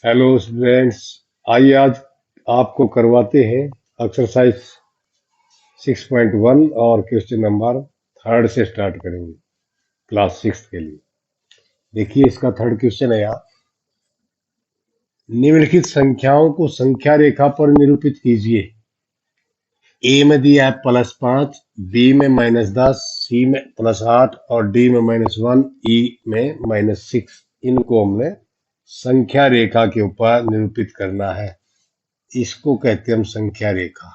Hello students. आइए आज आपको करवाते हैं एक्सरसाइज 6.1 और क्वेश्चन नंबर थर्ड से स्टार्ट करेंगे क्लास 6 के लिए। देखिए इसका थर्ड क्वेश्चन है यहाँ। निम्नलिखित संख्याओं को संख्या रेखा पर निरूपित कीजिए। ए में दिया है +5, बी में -10, सी में +8 और डी में -1, ई में -6। इनको हमने संख्या रेखा के ऊपर निरूपित करना है। इसको कहते हैं हम संख्या रेखा।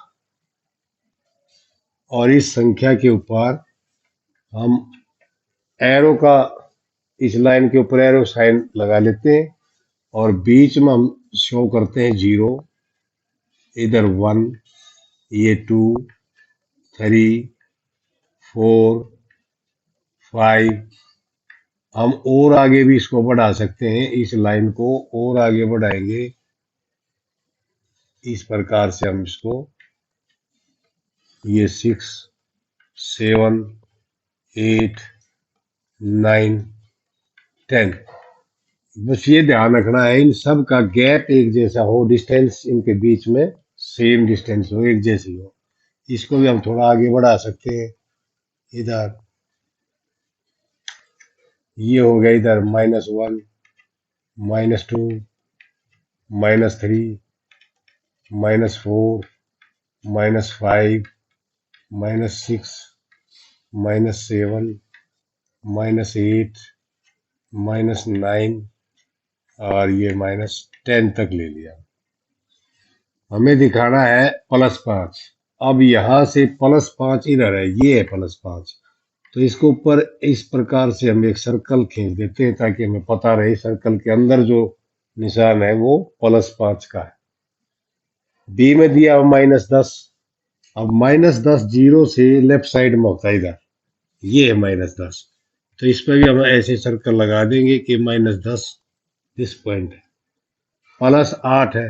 और इस संख्या के ऊपर हम एरो का, इस लाइन के ऊपर एरो साइन लगा लेते हैं और बीच में हम शो करते हैं 0, इधर 1, ये 2, 3, 4, 5। हम और आगे भी इसको बढ़ा सकते हैं, इस लाइन को और आगे बढ़ाएंगे। इस प्रकार से हम इसको ये 6, 7, 8, 9, 10। बस ये ध्यान रखना है इन सब का गैप एक जैसा हो, डिस्टेंस इनके बीच में सेम डिस्टेंस हो, एक जैसी हो। इसको भी हम थोड़ा आगे बढ़ा सकते हैं। इधर ये हो गया, इधर -1, -2, -3, -4, -5, -6, -7, -8, -9 और ये -10 तक ले लिया। हमें दिखाना है +5। अब यहां से +5 इधर है, ये है +5। तो इसको ऊपर इस प्रकार से हम एक सर्कल खींच देते हैं ताकि हमें पता रहे सर्कल के अंदर जो निशान है वो +5 का है। बी में दिया -10। अब -10 जीरो से लेफ्ट साइड में होता है, इधर ये है -10। तो इस पर भी हम ऐसे सर्कल लगा देंगे कि -10 दिस पॉइंट है। +8 है,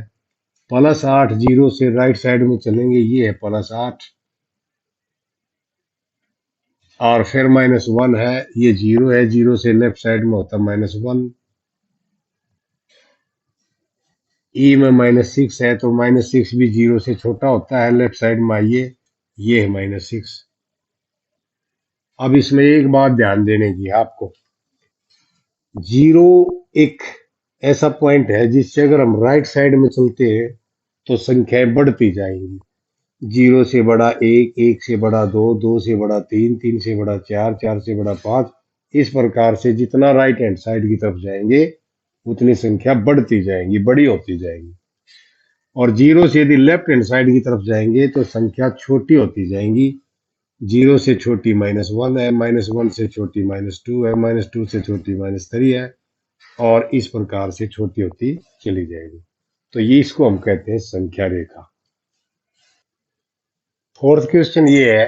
+8 जीरो से राइट साइड में चलेंगे, ये है +8। और फिर -1 है, ये 0 है, 0 से लेफ्ट साइड में होता है -1। ई में -6 है, तो -6 भी 0 से छोटा होता है, लेफ्ट साइड में आइए, ये है -6। अब इसमें एक बात ध्यान देने की है आपको। 0 एक ऐसा पॉइंट है जिससे अगर हम राइट साइड में चलते हैं तो संख्याएं बढ़ती जाएंगी। 0 से बड़ा 1, 1 से बड़ा 2, 2 से बड़ा 3, 3 से बड़ा 4, 4 से बड़ा 5। इस प्रकार से जितना राइट हैंड साइड की तरफ जाएंगे उतनी संख्या बढ़ती जाएंगी, बड़ी होती जाएगी। और 0 से यदि लेफ्ट हैंड साइड की तरफ जाएंगे तो संख्या छोटी होती जाएंगी। 0 से छोटी -1 है, -1 से छोटी -2 है, -2 से छोटी -3 है और इस प्रकार से छोटी होती चली जाएगी। तो ये इसको हम कहते हैं संख्या रेखा। फोर्थ क्वेश्चन ये है,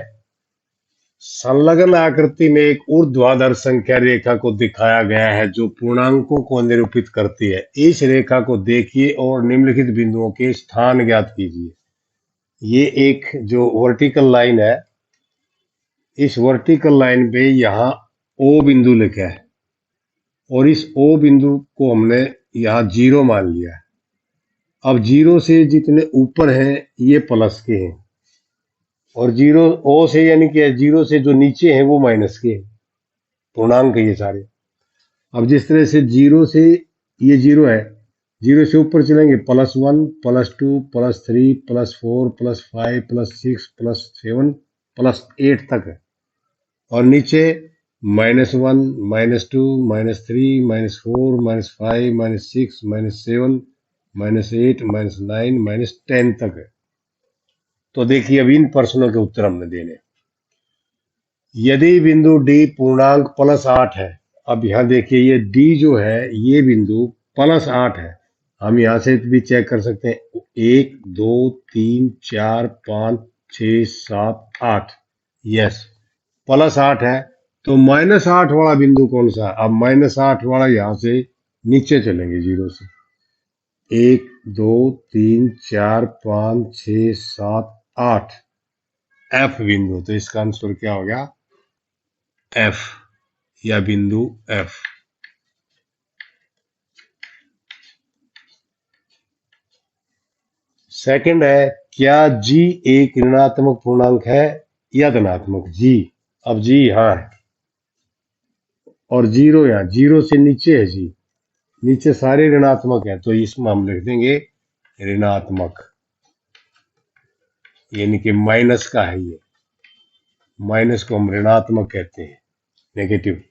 संलग्न आकृति में एक ऊर्ध्वाधर संख्या रेखा को दिखाया गया है जो पूर्णांकों को निरूपित करती है। इस रेखा को देखिए और निम्नलिखित बिंदुओं के स्थान ज्ञात कीजिए। ये एक जो वर्टिकल लाइन है, इस वर्टिकल लाइन पे यहाँ ओ बिंदु लिखा है और इस ओ बिंदु को हमने यहाँ 0 मान लिया है। अब 0 से जितने ऊपर हैं ये प्लस के हैं और 0 ओ से यानी कि 0 से जो नीचे हैं वो माइनस के हैं। पूर्णांक है ये सारे। अब जिस तरह से 0 से ये 0 है, 0 से ऊपर चलेंगे +1, +2, +3, +4, +5, +6, +7, +8 तक है। और नीचे -1, -2, -3, -4, -5, -6, -7, -8, -9, -10 तक है। तो देखिए अब इन प्रश्नों के उत्तर हमने देने। यदि बिंदु डी पूर्णांक +8 है, अब यहाँ देखिए ये डी जो है ये बिंदु +8 है। हम यहाँ से भी चेक कर सकते हैं, 1, 2, 3, 4, 5, 6, 7, 8। यस, +8 है। तो -8 वाला बिंदु कौन सा है? अब -8 वाला यहाँ से नीचे चलेंगे 0 से, 1, 2, 3, 4, 5, 6, 7, 8। एफ बिंदु, तो इसका आंसर क्या हो गया? एफ या बिंदु एफ। सेकंड है, क्या जी एक ऋणात्मक पूर्णांक है या धनात्मक? जी, अब जी यहाँ है और जीरो यहाँ, जीरो से नीचे है जी, नीचे सारे ऋणात्मक है, तो इसमें हम लिख देंगे ऋणात्मक, यानी कि माइनस का है ये, माइनस को हम ऋणात्मक कहते हैं, नेगेटिव।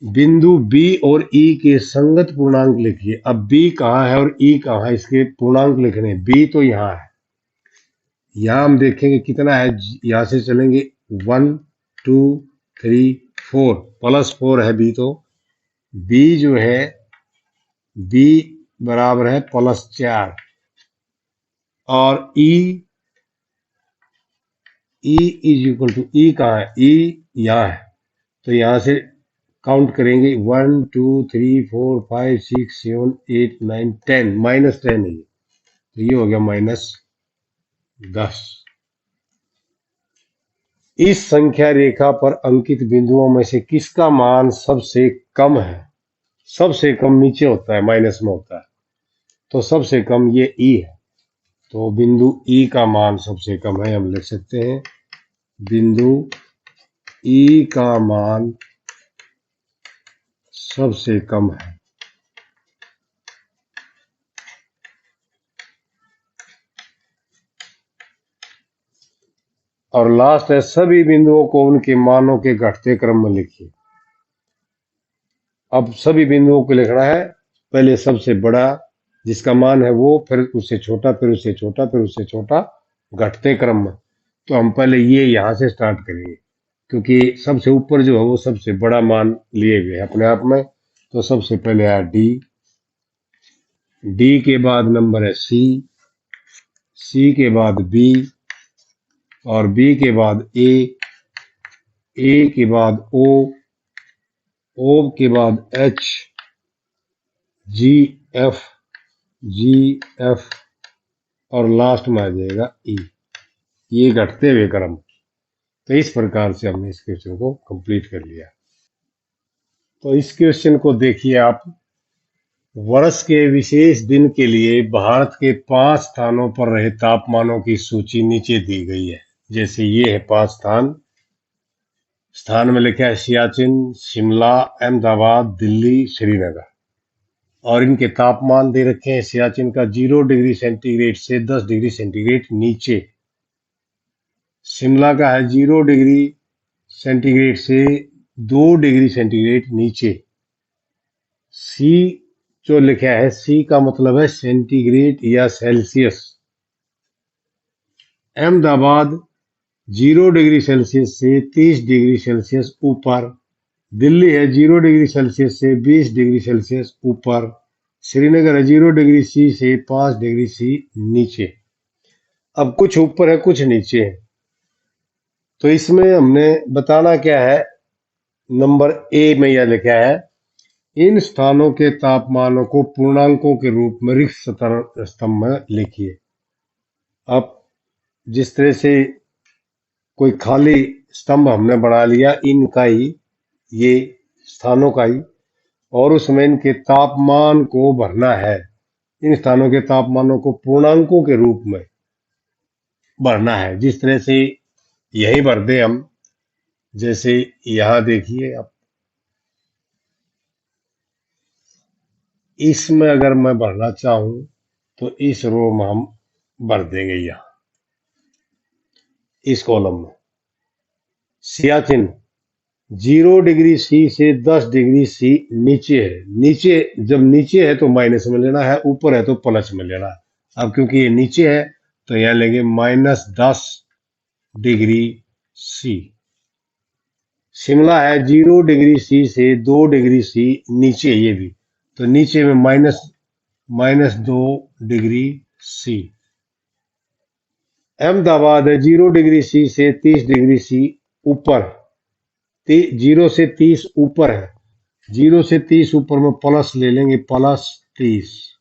बिंदु बी और ई के संगत पूर्णांक लिखिए। अब बी कहाँ है और ई कहाँ है, इसके पूर्णांक लिखने। बी तो यहाँ है, यहाँ हम देखेंगे कितना है, यहाँ से चलेंगे 1 2 3 4, +4 है बी, तो बी जो है, बी बराबर है +4, और ई इज इक्वल टू, ई कहाँ है, ई यहाँ है, तो यहाँ से काउंट करेंगे 1 2 3 4 5 6 7 8 9 10, -10 है ये, तो ये हो गया -10। इस संख्या रेखा पर अंकित बिंदुओं में से किसका मान सबसे कम है? सबसे कम नीचे होता है, माइनस में होता है, तो सबसे कम ये ई है, तो बिंदु ई का मान सबसे कम है। हम लिख सकते हैं बिंदु ई का मान सबसे कम है। और लास्ट है, सभी बिंदुओं को उनके मानों के घटते क्रम में लिखिए। अब सभी बिंदुओं को लिखना है, पहले सबसे बड़ा जिसका मान है वो, फिर उससे छोटा, फिर उससे छोटा, फिर उससे छोटा, घटते क्रम में। तो हम पहले ये यहाँ से स्टार्ट करेंगे, क्योंकि सबसे ऊपर जो है वो सबसे बड़ा मान लिए हुए अपने आप में। तो सबसे पहले आया डी, डी के बाद नंबर है सी, सी के बाद बी, और बी के बाद ए के बाद ओ के बाद एच, जी एफ, जी एफ, और लास्ट में आ जाएगा ई। ये घटते हुए क्रम। तो इस प्रकार से हमने इस क्वेश्चन को कंप्लीट कर लिया। तो इस क्वेश्चन को देखिए आप। वर्ष के विशेष दिन के लिए भारत के 5 स्थानों पर रहे तापमानों की सूची नीचे दी गई है। जैसे ये है 5 स्थान, स्थान में लिखा है सियाचिन, शिमला, अहमदाबाद, दिल्ली, श्रीनगर, और इनके तापमान दे रखे हैं। सियाचिन का 0 डिग्री सेंटीग्रेड से 10 डिग्री सेंटीग्रेड नीचे, शिमला का है 0 डिग्री सेंटीग्रेड से 2 डिग्री सेंटीग्रेड नीचे। सी जो लिखा है, सी का मतलब है सेंटीग्रेड या सेल्सियस। अहमदाबाद 0 डिग्री सेल्सियस से 30 डिग्री सेल्सियस ऊपर। दिल्ली है 0 डिग्री सेल्सियस से 20 डिग्री सेल्सियस ऊपर। श्रीनगर है 0 डिग्री सी से 5 डिग्री सी नीचे। अब कुछ ऊपर है, कुछ नीचे है, तो इसमें हमने बताना क्या है, नंबर ए में यह लिखा है, इन स्थानों के तापमानों को पूर्णांकों के रूप में रिक्त सतह स्तंभ में लिखिए। अब जिस तरह से कोई खाली स्तंभ हमने बना लिया इनका ही, ये स्थानों का ही, और उसमें इनके तापमान को भरना है। इन स्थानों के तापमानों को पूर्णांकों के रूप में भरना है। जिस तरह से यही भर दे हम, जैसे यहां देखिए अब, इसमें अगर मैं भरना चाहूं तो इस रो में हम भर देंगे, यहां इस कॉलम में। सियाचिन 0 डिग्री सी से 10 डिग्री सी नीचे है। नीचे, जब नीचे है तो माइनस में लेना है, ऊपर है तो प्लस में लेना है। अब क्योंकि ये नीचे है तो यहां लेंगे -10 डिग्री सी। शिमला है 0 डिग्री सी से 2 डिग्री सी नीचे, ये भी, तो नीचे में -2 डिग्री सी। अहमदाबाद है 0 डिग्री सी से 30 डिग्री सी ऊपर। 0 से 30 ऊपर है, 0 से 30 ऊपर में प्लस ले लेंगे, +30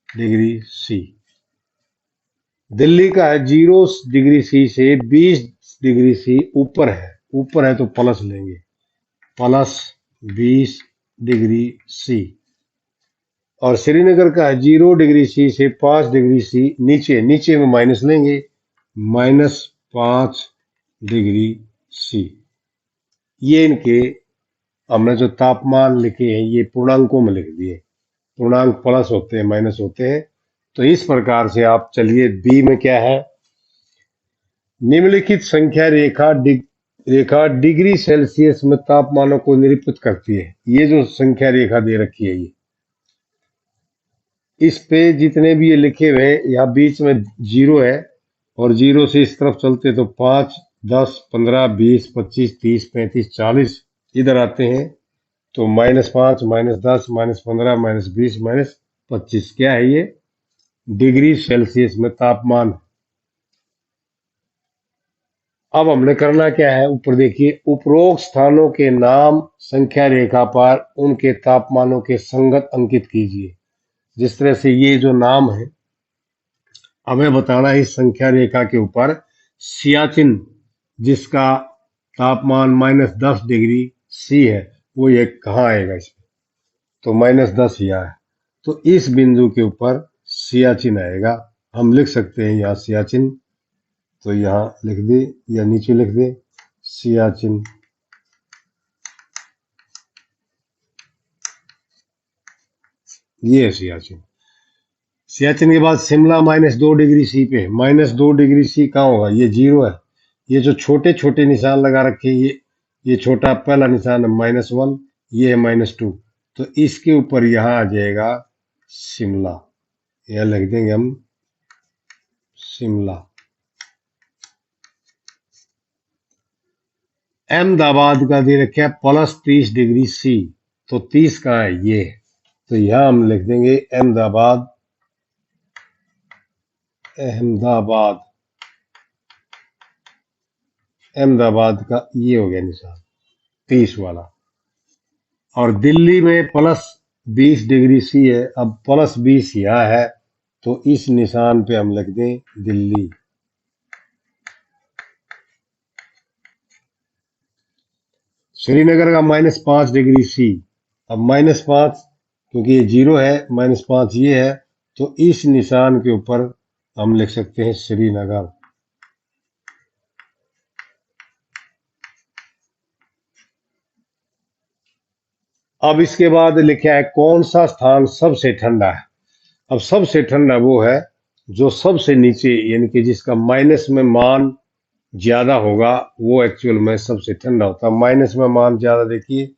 डिग्री सी। दिल्ली का है 0 डिग्री सी से 20 डिग्री सी ऊपर है, ऊपर है तो प्लस लेंगे, +20 डिग्री सी। और श्रीनगर का है 0 डिग्री सी से 5 डिग्री सी नीचे, नीचे में माइनस लेंगे, -5 डिग्री सी। ये इनके हमने जो तापमान लिखे हैं ये पूर्णांकों में लिख दिए। पूर्णांक प्लस होते हैं, माइनस होते हैं। तो इस प्रकार से आप चलिए, बी में क्या है, निम्नलिखित संख्या रेखा डिग्री सेल्सियस में तापमानों को निरूपित करती है। ये जो संख्या रेखा दे रखी है, ये इस पे जितने भी ये लिखे हुए हैं, यहाँ बीच में 0 है और 0 से इस तरफ चलते तो 5, 10, 15, 20, 25, 30, 35, 40 इधर आते हैं तो -5, -10, -15, -20, -25 क्या है ये, डिग्री सेल्सियस में तापमान। अब हमने करना क्या है, ऊपर देखिए, उपरोक्त स्थानों के नाम संख्या रेखा पर उनके तापमानों के संगत अंकित कीजिए। जिस तरह से ये जो नाम है, हमें बताना है इस संख्या रेखा के ऊपर सियाचिन, जिसका तापमान -10 डिग्री सी है, वो ये कहाँ आएगा इसमें, तो -10 यहाँ है, तो इस बिंदु के ऊपर सियाचिन आएगा। हम लिख सकते हैं यहाँ सियाचिन, तो यहाँ लिख दे या नीचे लिख दे सियाचिन। ये है सियाचिन। सियाचिन के बाद शिमला -2 डिग्री सी पे, -2 डिग्री सी कहाँ होगा, ये 0 है। ये जो छोटे छोटे निशान लगा रखे हैं, ये छोटा पहला निशान है -1, ये है -2, तो इसके ऊपर यहाँ आ जाएगा शिमला। यह लिख देंगे हम शिमला। अहमदाबाद का दे रखा है +30 डिग्री सी, तो 30 कहाँ है, ये, तो यहां हम लिख देंगे अहमदाबाद। अहमदाबाद अहमदाबाद का ये हो गया निशान 30 वाला। और दिल्ली में +20 डिग्री सी है, अब +20 यहाँ है, तो इस निशान पे हम लिख दें दिल्ली। श्रीनगर का -5 डिग्री सी, अब -5 क्योंकि ये 0 है, -5 ये है, तो इस निशान के ऊपर हम लिख सकते हैं श्रीनगर। अब इसके बाद लिखा है कौन सा स्थान सबसे ठंडा है। अब सबसे ठंडा वो है जो सबसे नीचे, यानी कि जिसका माइनस में मान ज्यादा होगा, वो एक्चुअल में सबसे ठंडा होता है। माइनस में मान ज्यादा, देखिए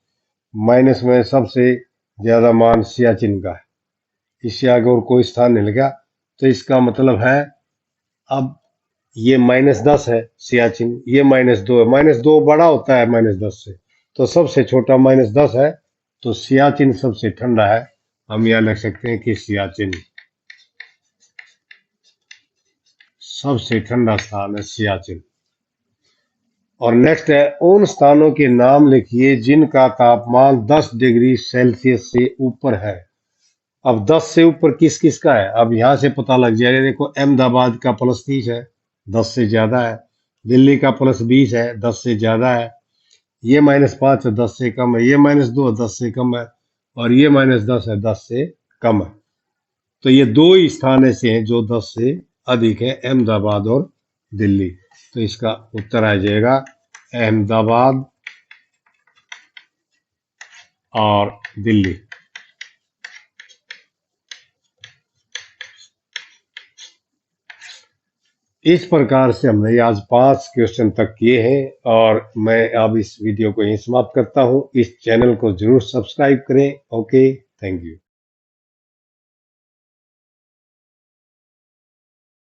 माइनस में सबसे ज्यादा मान सियाचिन का है, इससे आगे और कोई स्थान नहीं लगा, तो इसका मतलब है, अब ये -10 है सियाचिन, ये -2 है, -2 बड़ा होता है -10 से, तो सबसे छोटा -10 है, तो सियाचिन सबसे ठंडा है। हम यह लिख सकते हैं कि सियाचिन सबसे ठंडा स्थान है, सियाचिन। और नेक्स्ट है, उन स्थानों के नाम लिखिए जिनका तापमान 10 डिग्री सेल्सियस से ऊपर है। अब 10 से ऊपर किस किस का है, अब यहां से पता लग जाएगा। देखो अहमदाबाद का +30 है, 10 से ज्यादा है। दिल्ली का +20 है, 10 से ज्यादा है। ये -5 है, 10 से कम है। ये -2 है, 10 से कम है। और ये -10 है, 10 से कम है। तो ये दो ही स्थान ऐसे हैं जो 10 से अधिक है, अहमदाबाद और दिल्ली। तो इसका उत्तर आ जाएगा अहमदाबाद और दिल्ली। इस प्रकार से हमने आज 5 क्वेश्चन तक किए हैं, और मैं अब इस वीडियो को यहीं समाप्त करता हूं। इस चैनल को जरूर सब्सक्राइब करें। Okay, thank you.